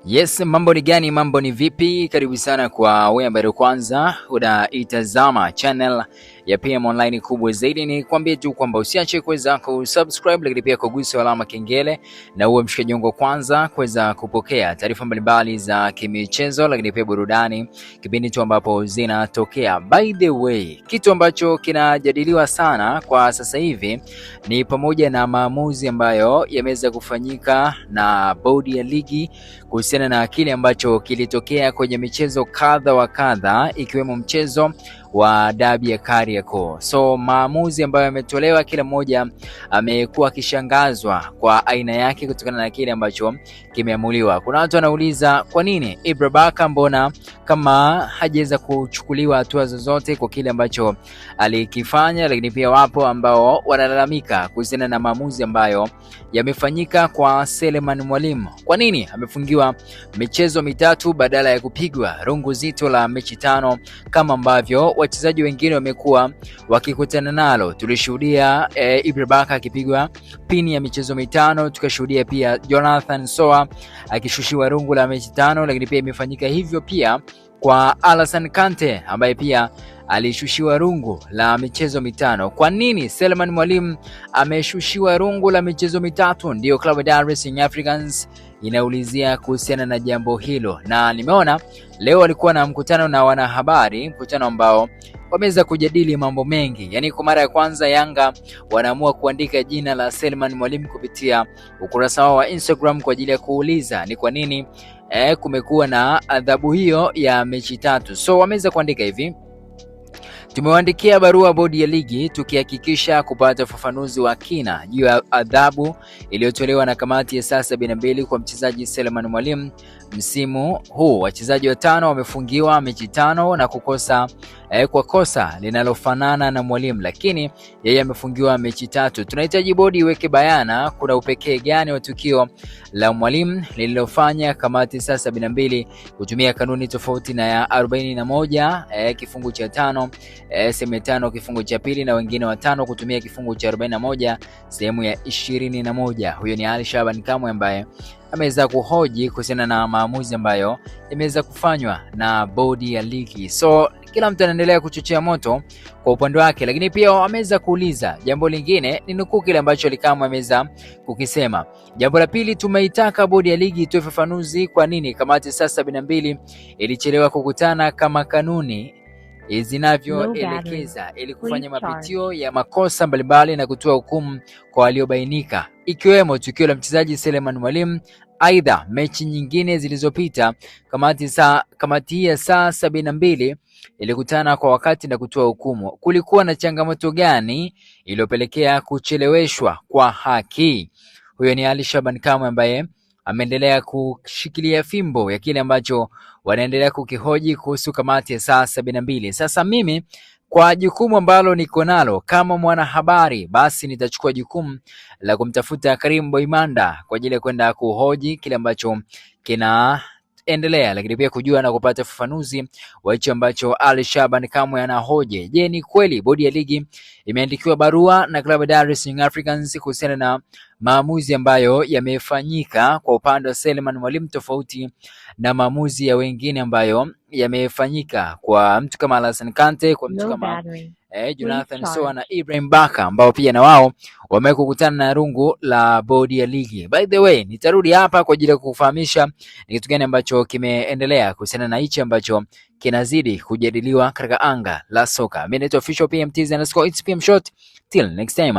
Yes, mambo ni gani? Mambo ni vipi? Karibu sana kwa wewe ambaye kwanza unaitazama channel ya PM Online kubwa zaidi. Ni kuambie tu kwamba usiache kuweza kusubscribe, lakini pia kugusa alama kengele na uwe mshikaji wangu kwanza kuweza kupokea taarifa mbalimbali za kimichezo, lakini pia burudani kipindi tu ambapo zinatokea. By the way, kitu ambacho kinajadiliwa sana kwa sasa hivi ni pamoja na maamuzi ambayo yameweza kufanyika na bodi ya ligi kuhusiana na kile ambacho kilitokea kwenye michezo kadha wa kadha, ikiwemo mchezo wa dabi ya Kariakoo. So maamuzi ambayo yametolewa, kila mmoja amekuwa akishangazwa kwa aina yake kutokana na kile ambacho kimeamuliwa. Kuna watu wanauliza kwa nini Ibra Baka mbona kama hajaweza kuchukuliwa hatua zozote kwa kile ambacho alikifanya, lakini pia wapo ambao wanalalamika kuhusiana na maamuzi ambayo yamefanyika kwa Selemani Mwalimu. Kwa nini amefungiwa michezo mitatu badala ya kupigwa rungu zito la mechi 5 kama ambavyo wachezaji wengine wamekuwa wakikutana nalo? Tulishuhudia Ibra Baka akipigwa pini ya michezo 5, tukashuhudia pia Jonathan Soa akishushiwa rungu la mechi 5, lakini pia imefanyika hivyo pia kwa Alassane Kante ambaye pia alishushiwa rungu la michezo 5. Kwa nini Selemani Mwalimu ameshushiwa rungu la michezo 3? Ndio klabu ya Dar es Salaam Africans inaulizia kuhusiana na jambo hilo, na nimeona leo walikuwa na mkutano na wanahabari, mkutano ambao wameweza kujadili mambo mengi. Yaani kwa mara ya kwanza Yanga wanaamua kuandika jina la Selemani Mwalimu kupitia ukurasa wao wa Instagram kwa ajili ya kuuliza ni kwa nini kumekuwa na adhabu hiyo ya mechi 3. So wameweza kuandika hivi: tumewaandikia barua bodi ya ligi tukihakikisha kupata ufafanuzi wa kina juu ya adhabu iliyotolewa na kamati ya saa 72 kwa mchezaji Selemani Mwalimu. Msimu huu wachezaji 5 wamefungiwa mechi 5 na kukosa kwa kosa linalofanana na Mwalimu, lakini yeye amefungiwa mechi 3. Tunahitaji bodi iweke bayana kuna upekee gani wa tukio la Mwalimu lililofanya kamati saa 72 kutumia kanuni tofauti na ya 41 kifungu cha 5 sehemu 5 kifungu cha 2 na wengine 5 kutumia kifungu cha 41 sehemu ya 21. Huyo ni Ali Shaban Kamwe ambaye ameweza kuhoji kuhusiana na maamuzi ambayo imeweza kufanywa na bodi ya ligi. So kila mtu anaendelea kuchochea moto kwa upande wake, lakini pia wameweza kuuliza jambo lingine, ni nukuu kile ambacho Kamwe ameweza kukisema. Jambo la pili, tumeitaka bodi ya ligi itoe ufafanuzi kwa nini kamati saa 72 ilichelewa kukutana kama kanuni zinavyoelekeza ili kufanya mapitio ya makosa mbalimbali na kutoa hukumu kwa waliobainika, ikiwemo tukio la mchezaji Selemani Mwalimu. Aidha, mechi nyingine zilizopita kamati ya saa 72 ilikutana kwa wakati na kutoa hukumu. Kulikuwa na changamoto gani iliyopelekea kucheleweshwa kwa haki? Huyo ni Ali Shaban Kamwe ambaye ameendelea kushikilia fimbo ya kile ambacho wanaendelea kukihoji kuhusu kamati ya saa 72. Sasa mimi kwa jukumu ambalo niko nalo kama mwanahabari, basi nitachukua jukumu la kumtafuta Karim Boimanda kwa ajili ya kwenda kuhoji kile ambacho kinaendelea, lakini pia kujua na kupata ufafanuzi wa hicho ambacho Ali Shaban Kamwe anahoji. Je, ni kweli bodi ya ligi imeandikiwa barua na klabu ya Dar es Salaam Africans kuhusiana na maamuzi ambayo yamefanyika kwa upande wa Selemani Mwalimu tofauti na maamuzi ya wengine ambayo yamefanyika kwa mtu kama Alassane Kante, kwa mtu kama Jonathan Soa na Ibrahim Baka ambao pia na wao wamekutana na rungu la bodi ya ligi. By the way, nitarudi hapa kwa ajili ya kukufahamisha ni kitu gani ambacho kimeendelea kuhusiana na hichi ambacho kinazidi kujadiliwa katika anga la soka. Mimi naitwa Official PMTZ_it's PM Short. Till next time.